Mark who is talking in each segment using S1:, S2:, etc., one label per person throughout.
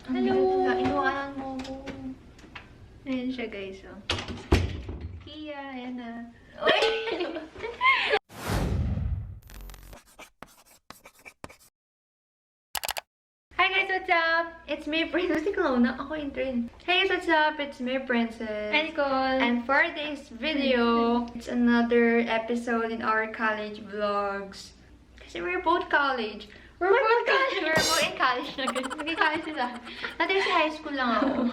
S1: Hello! Inuwanan mo ko. Ayan siya, guys. Oh. Kia, ayan na. Hi guys, what's up? It's me, Princess Nicole. Ako intern. Hey guys, what's up? It's me, Princess.
S2: And Nicole.
S1: And for this video, it's another episode in our college vlogs. Kasi we're both college. We're both in college na. Hindi college sila. Dati kasi high school lang ako.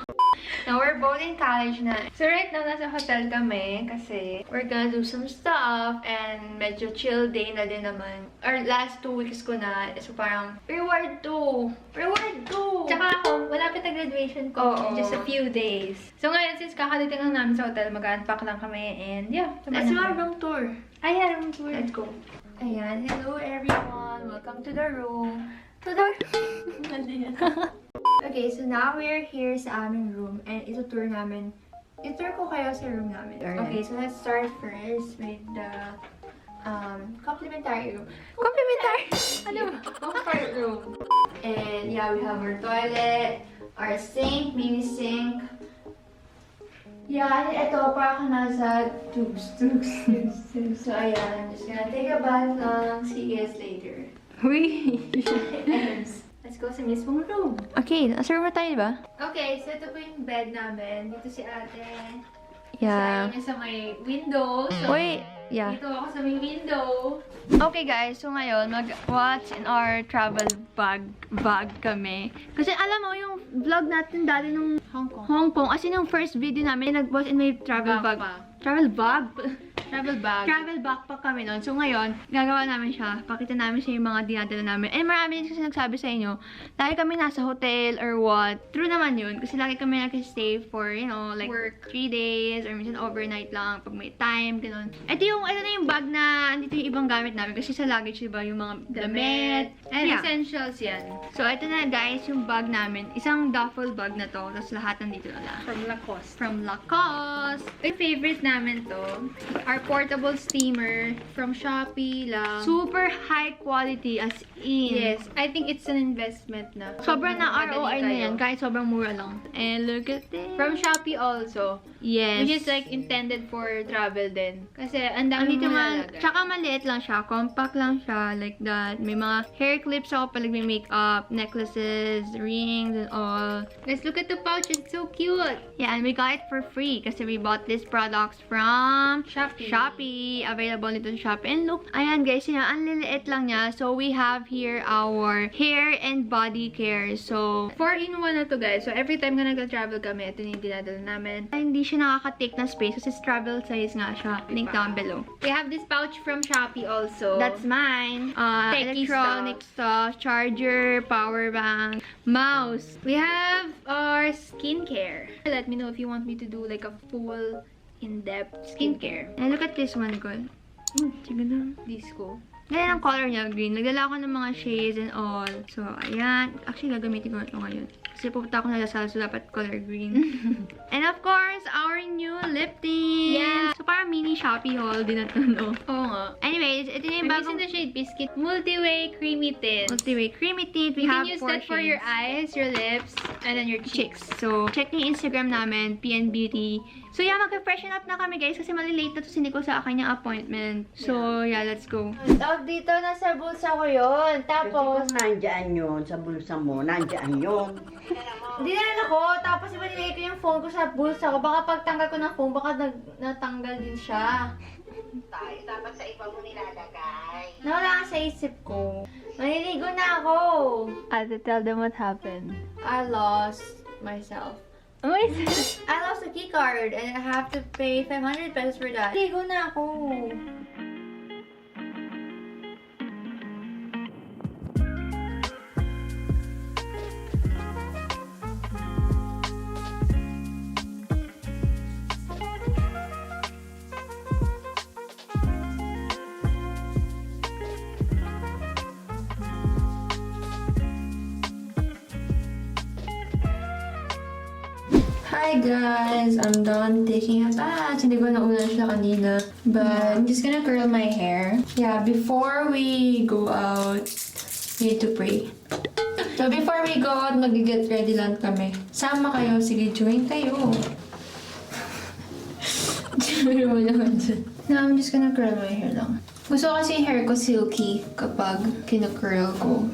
S1: Now, we're both in college na. So, right now, nasa hotel kami kasi we're gonna do some stuff and medyo chill day na din naman. Our last 2 weeks ko na. So, parang, reward 2! Reward 2!
S2: Tsaka ako, malapit na graduation ko. Just a few days. So, ngayon, since kakadating lang namin sa hotel, mag-unpack lang kami and yeah.
S1: Let's do our room tour.
S2: Ayan, room tour.
S1: Let's go. Ayan, hello everyone. Welcome to the room. Okay, so now we're here sa aming room and ito-tour namin. I-tour ko kayo sa room namin. Okay, so let's start first with the complimentary room. Complimentary? Ano ba? Comfort room. And yeah, we have our toilet, our sink, mini sink. Yeah, ito, para ka nasa tubes. So, ayan, I'm just gonna take a bath lang. See you guys later. Let's go sa mismong room. Okay, nasa room na tayo, diba?
S2: Okay, so ito po yung bed namin. Dito si ate.
S1: Yeah.
S2: Sa may window. So,
S1: Wait, yeah.
S2: dito ako sa may window.
S1: Okay guys, so ngayon, mag-watch in our travel bag kami. Kasi alam mo, yung vlog natin dati nung Hong Kong, as in yung first video namin, nag-watch in my travel bag. Travel bag?
S2: Travel bag.
S1: Travel backpack kami nun. So ngayon, gagawa namin siya. Pakita namin sa yung mga dinadala namin. And marami din kasi nagsabi sa inyo, dahil kami nasa hotel or what. True naman yun. Kasi lagi kami nag-stay for, you know, like
S2: Work.
S1: 3 days or minsan overnight lang pag may time, gano'n. Ito na yung bag na, andito yung ibang gamit namin. Kasi sa luggage, diba, yung mga damit.
S2: And
S1: Yeah.
S2: essentials yan.
S1: So ito na guys, yung bag namin. Isang duffel bag na to. Tapos lahat nandito na lang.
S2: From Lacoste.
S1: From Lacoste.
S2: Yung favorite namin to, our portable steamer from Shopee lang.
S1: Super high quality as in.
S2: Yes, I think it's an investment na.
S1: Sobrang na
S2: Madali
S1: ROI na
S2: kayo.
S1: yan. Kahit sobrang mura lang. And look at this.
S2: From Shopee also.
S1: Yes.
S2: Which is like intended for travel din. Kasi ang dami
S1: Andito
S2: mo
S1: man,
S2: nalagay.
S1: tsaka maliit lang siya. Compact lang siya. Like that. May mga hair clips ako pala may makeup, necklaces, rings, and all.
S2: Let's look at the pouch. It's so cute.
S1: Yeah, and we got it for free kasi we bought these products from
S2: Shopee.
S1: Available nito sa Shopee. And look, ayan guys, yun, ang liliit lang niya. So, we have here our hair and body care. So,
S2: 4-in-1 na to guys. So, every time na nag-travel kami, ito yung dinadala namin.
S1: hindi siya nakaka-take ng space kasi travel size nga siya. Link down below.
S2: We have this pouch from Shopee also.
S1: That's mine.
S2: Techie
S1: Electronic stuff, charger, power bank, mouse.
S2: We have our skincare. Let me know if you want me to do like a full in-depth skincare.
S1: And look at this one, girl. Sige na.
S2: Disco.
S1: Ganyan ang color niya, green. Nagdala ako ng mga shades and all. So, ayan. Actually, gagamitin ko na ito ngayon. Kasi pupunta ako na Lasal, so dapat color green. And of course, our new lip tint.
S2: Yeah.
S1: So, parang mini Shopee haul din na ito, no?
S2: Oo nga.
S1: Anyways, ito na yung
S2: May
S1: bagong
S2: na shade biscuit. Multi-way creamy tint.
S1: multi-way creamy tint. We
S2: You
S1: have
S2: can use
S1: 4
S2: that for your
S1: shades.
S2: eyes, your lips, and then your cheeks.
S1: So, check niyo yung Instagram namin, PN Beauty. So, yeah, mag-freshen up na kami, guys, kasi malilate na to si Nicole sa kanyang appointment. So, yeah, let's go.
S3: Tawag dito, nasa bulsa ko yun. Tapos,
S4: Kasi kung nandyan yun, sa bulsa mo, nandyan yun.
S3: dinala ko. Tapos, iba nilagay ko yung phone ko sa bulsa ko. Baka pagtanggal ko ng phone, baka natanggal din siya.
S4: Tayo, dapat sa iba mo nilalagay.
S3: Nawala ka sa isip ko. Maliligo na ako.
S1: Ate, tell them what happened.
S3: I lost myself. I lost a key card and I have to pay 500 pesos for that. Ligo na ako.
S1: Hi guys! I'm done taking a bath. Hindi ko nauna siya kanina. But I'm just gonna curl my hair. Yeah, before we go out, we need to pray. So
S2: So before we go out, mag-get ready lang kami. Sama kayo. Sige, join kayo. Join mo naman dyan. No, I'm just gonna curl my hair lang. Gusto ko kasi hair ko silky kapag kina-curl ko.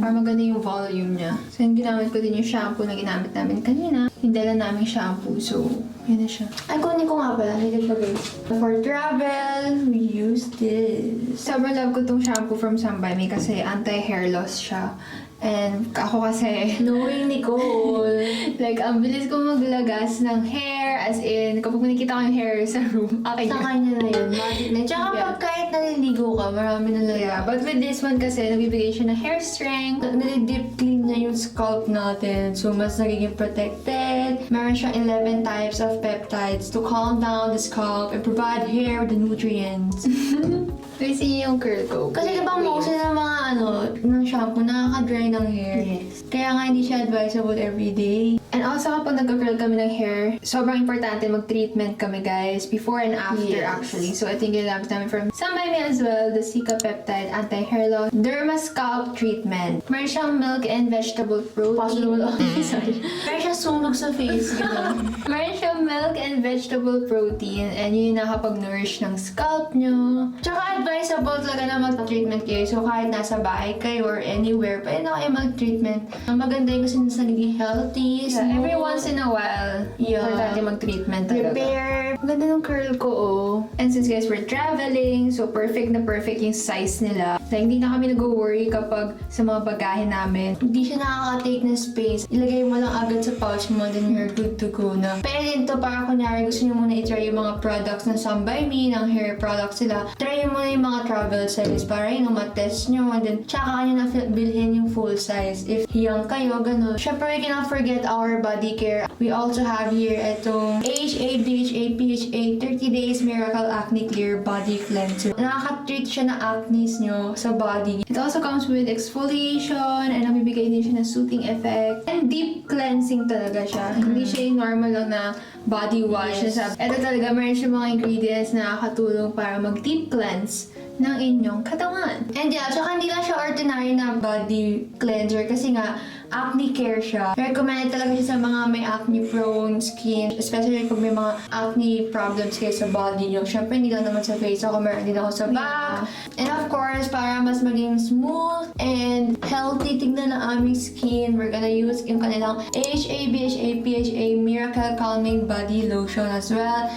S2: Para maganda yung volume niya. So, yung ginamit ko din yung shampoo na ginamit namin kanina. Yung dala namin shampoo. So, yun na siya. Ay, kunin ko nga pala. Hindi ko guys. For travel, we use this. Sobrang love ko tong shampoo from Sambayme kasi anti-hair loss siya. And ako kasi, knowing Nicole, like, ang bilis ko maglagas ng hair. As in, kapag nakikita ko yung hair sa room, akin
S3: Sa
S2: yun.
S3: kanya na yun. Magic na. Tsaka pag kahit naliligo ka, marami na lang.
S2: Yeah, but with this one kasi, nagbibigay siya ng hair strength. Nalidip clean niya yung scalp natin. So, mas nagiging protected. Meron siyang 11 types of peptides to calm down the scalp and provide hair with the nutrients. Kasi yung curl ko.
S3: Kasi diba mostly ng mga ng shampoo, nakaka-dry ng hair.
S2: Yes.
S3: Kaya nga hindi siya advisable every day.
S2: And also, kapag nagka-curl kami ng hair, sobrang importante mag-treatment kami, guys. Before and after,
S3: Yes.
S2: actually. So, ito yung ginamit namin from Sambayme as well. The Cica Peptide Anti-Hair Loss Derma Scalp Treatment. Meron siyang milk and vegetable protein.
S3: Possible.
S2: Sorry.
S3: Meron siya sunog sa face. Gano'n.
S2: Meron siyang milk and vegetable protein. And yun yung nakapag-nourish ng scalp nyo.
S3: Tsaka advisable talaga na mag-treatment kayo. So kahit nasa bahay kayo or anywhere, pwede na kayo mag-treatment. Ang maganda yung kasi nasa naging healthy,
S2: Yeah, every once in a while, importante mag-treatment talaga.
S3: repair.
S2: Ang ganda ng curl ko, oh. And since guys, we're traveling, so perfect na perfect yung size nila. Like, hindi na kami nag-worry kapag sa mga bagahe namin.
S3: Hindi siya nakaka-take na space. Ilagay mo lang agad sa pouch mo, then you're good to go na. Pwede din to para kunyari gusto nyo muna i-try yung mga products ng Sambayme, ng hair products sila. Try nyo muna yung mga travel size para yun, ma-test nyo. And then, tsaka nyo na bilhin yung full size. If young kayo, ganun. Syempre, we cannot forget our body care. We also have here itong AHA, BHA, PHA 30 Days Miracle Acne Clear Body Cleanser. Nakaka-treat siya ng acne nyo sa body.
S2: It also comes with exfoliation and nagbibigay din siya ng soothing effect. And deep cleansing talaga siya. Hindi siya yung normal lang na body wash.
S3: Yes.
S2: Ito talaga, meron siya mga ingredients na nakakatulong para mag-deep cleanse ng inyong katawan.
S3: And yeah, tsaka hindi lang siya ordinary na body cleanser kasi nga, acne care siya. Recommended talaga siya sa mga may acne-prone skin, especially pag may mga acne problems kayo sa body nyo. Syempre, hindi lang naman sa face ako, meron din ako sa back. And of course, para mas maging smooth and healthy tignan ng aming skin, we're gonna use yung kanilang AHA, BHA, PHA Miracle Calming Body Lotion as well.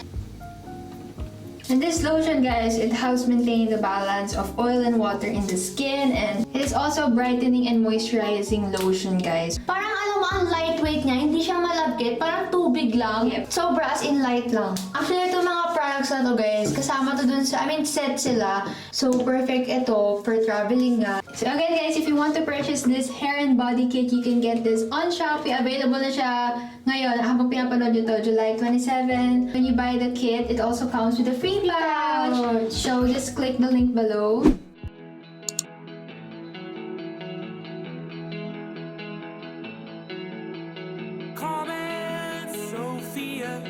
S2: And this lotion, guys, it helps maintain the balance of oil and water in the skin, and it is also brightening and moisturizing lotion, guys.
S3: Parang alam mo, ang lightweight niya, hindi siya malagkit, parang tubig lang.
S2: Yep.
S3: Sobra as in light lang. Actually, itong mga products na to, guys, kasama to dun sa, set sila. So, perfect ito for traveling nga.
S2: So again, guys, if you want to purchase this hair and body kit, you can get this on Shopee. Available na siya ngayon habang pinapanood nyo to, July 27. When you buy the kit, it also comes with a free pouch. So just click the link below.
S5: Sophia,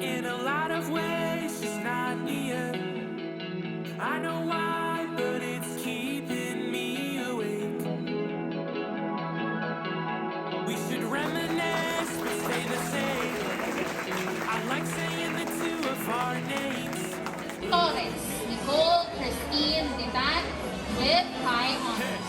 S5: in a lot of ways, she's not near. I know why, but it's keeping me awake. We should reminisce, but stay the same. I like saying the two of our names.
S6: Torres, Nicole, Christine, Ditan, with high honors.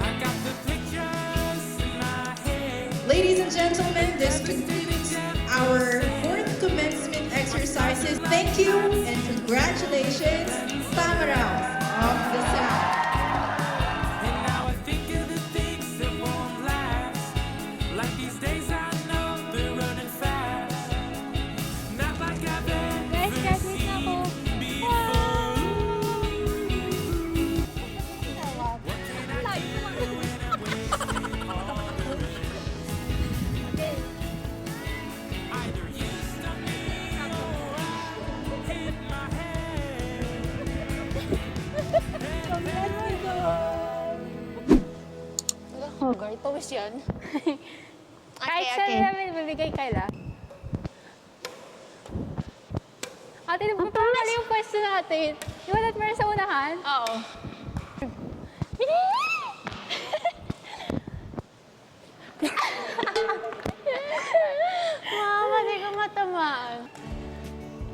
S5: I got the pictures in my head.
S7: Ladies and gentlemen, this concludes our fourth commencement exercises. Thank you and congratulations, Pamaraos of the South.
S5: And now I think of the things that won't last. Like these days I know they're running fast. Not like I've ever seen before. What can I do when I'm wasting all this? Either you stop me or I hit my head.
S3: lugar. Pawis yan.
S2: Kahit
S3: Okay,
S2: saan
S3: okay.
S2: namin bibigay Kayla. Ate, parang mali yung pwesto natin. Di ba meron sa unahan?
S3: Oo. Mama, di ko matamaan.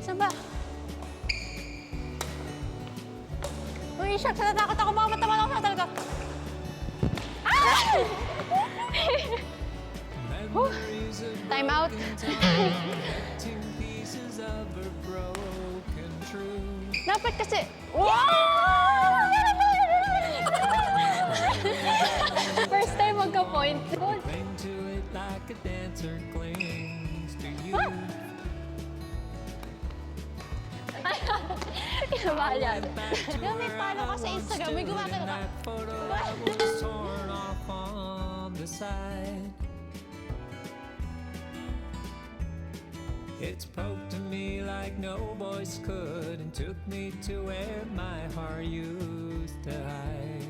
S3: Saan ba? Uy, shucks, natakot ako. Baka matamaan ako sa talaga. Time out. Dapat kasi... Wow!
S2: First time magka-point.
S5: Into it like a dancer clings to you.
S3: Kinabahal yan. Yung may follow ka sa Instagram, may gumagano ka.
S5: That photo was torn off on the side. It's poked to me like no voice could and took me to where my heart used to hide.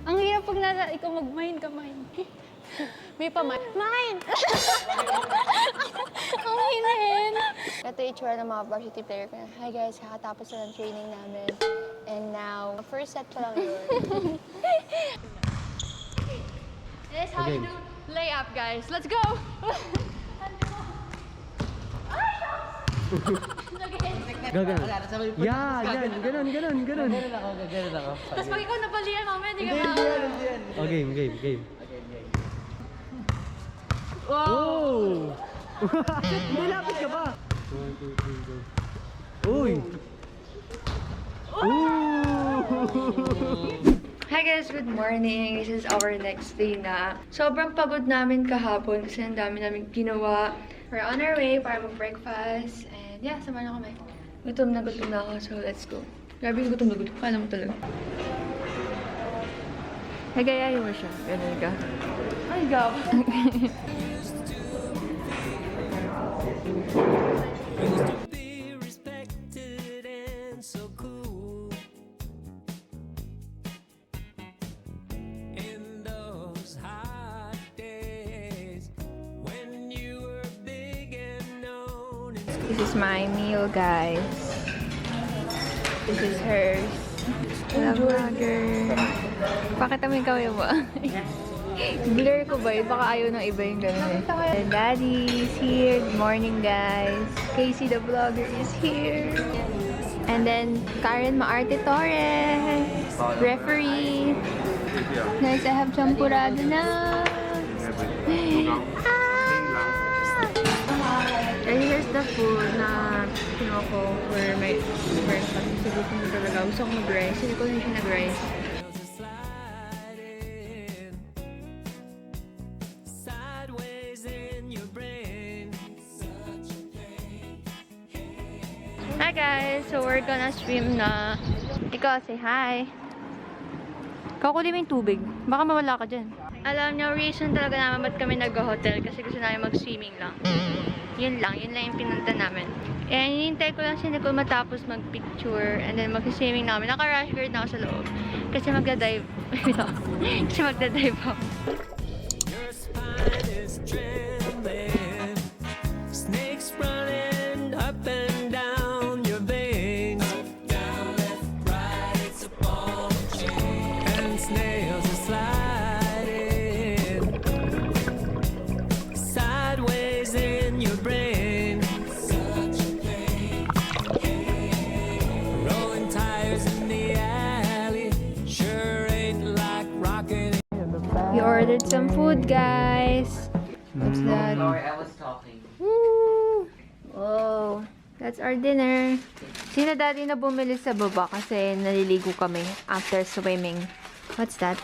S2: Ang hirap pag ikaw mag-mine ka, mine.
S3: May pa-mine. Mine!
S2: Ang hinahin.
S3: Ito yung itsura ng mga varsity player ko. Hi guys, kakatapos na ng training namin. And now, first set pa lang yun.
S2: This is how you do layup, guys. Let's go!
S8: Gagan. Yeah, yan. Ganun.
S2: Tapos pag ikaw napalian, mamaya hindi ka ma...
S8: Oh, game. Oh! Hindi, lapit ka ba? 1, 2, 3, go. Uy!
S1: Hi guys, good morning. This is our next day na. Sobrang pagod namin kahapon kasi ang dami namin ginawa. We're on our way para mag-breakfast. And yeah, sama na kami. Gutom na ako, so let's go. Grabe yung gutom na gutom. Kala mo talaga. Nagayahin mo siya. Ganun ka. Ay, gab.
S5: Be respected and so cool. In those hot days when you were big and known and
S2: This is my meal, guys. This is hers. Hello, vlogger. Pakita mo yung kamay mo. Blur ko ba yun? Baka ayaw ng iba yung gano'n eh. And Daddy is here. Good morning, guys. Casey the vlogger is here. And then, Karen Maarte Torres. Referee. Guys, I have champurado na.
S1: And here's the food na kinuha ko for my friends. Kasi gusto ko talaga. Gusto ko mag-rice. Hindi ko rin siya nag-rice.
S5: sliding sideways in your brain.
S1: Hi guys! So we're gonna swim na. Ikaw, say hi. Kakuli mo yung tubig. Baka mawala ka dyan. Alam niyo, reason talaga naman ba't kami nag-hotel kasi gusto namin mag-swimming lang. Yun lang yung pinunta namin. And hinihintay ko lang si Nicole matapos mag-picture and then mag-swimming namin. Naka-rush guard na ako sa loob. Kasi magda-dive. Kasi magda-dive ako.
S5: Your spine is trembling. Snakes running up and down your veins. Up, down, left, right, it's a ball chain. And snails are sliding sideways in your brain. Such a pain. Rolling tires in the alley sure ain't like rocking.
S2: We ordered some food, guys. What's that?
S8: Sorry, I was talking.
S2: Woo! Wow. That's our dinner. Sino daddy na bumili sa baba kasi naliligo kami after swimming. What's that?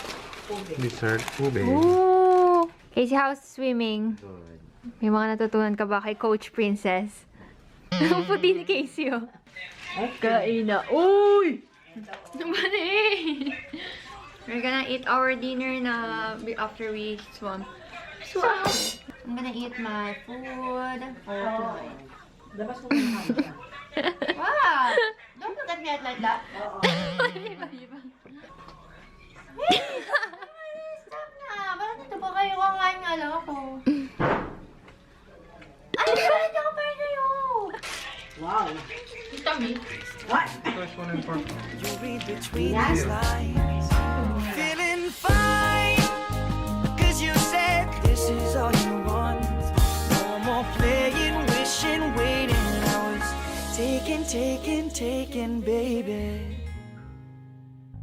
S8: Dessert, ube.
S2: Ooh! Casey, how's swimming? May mga natutunan ka ba kay Coach Princess? Ang puti ni Casey, oh.
S1: Kain na. Uy! Mali! We're gonna eat our dinner na after we swam. I'm gonna eat my food for tonight.
S4: Wow! Don't look at me like that.
S1: Promise.
S4: What?
S8: First one in purple.
S5: You read between these lines. Feeling fine. Cause you said this is all you want. No more playing, wishing, waiting. I was taken, baby.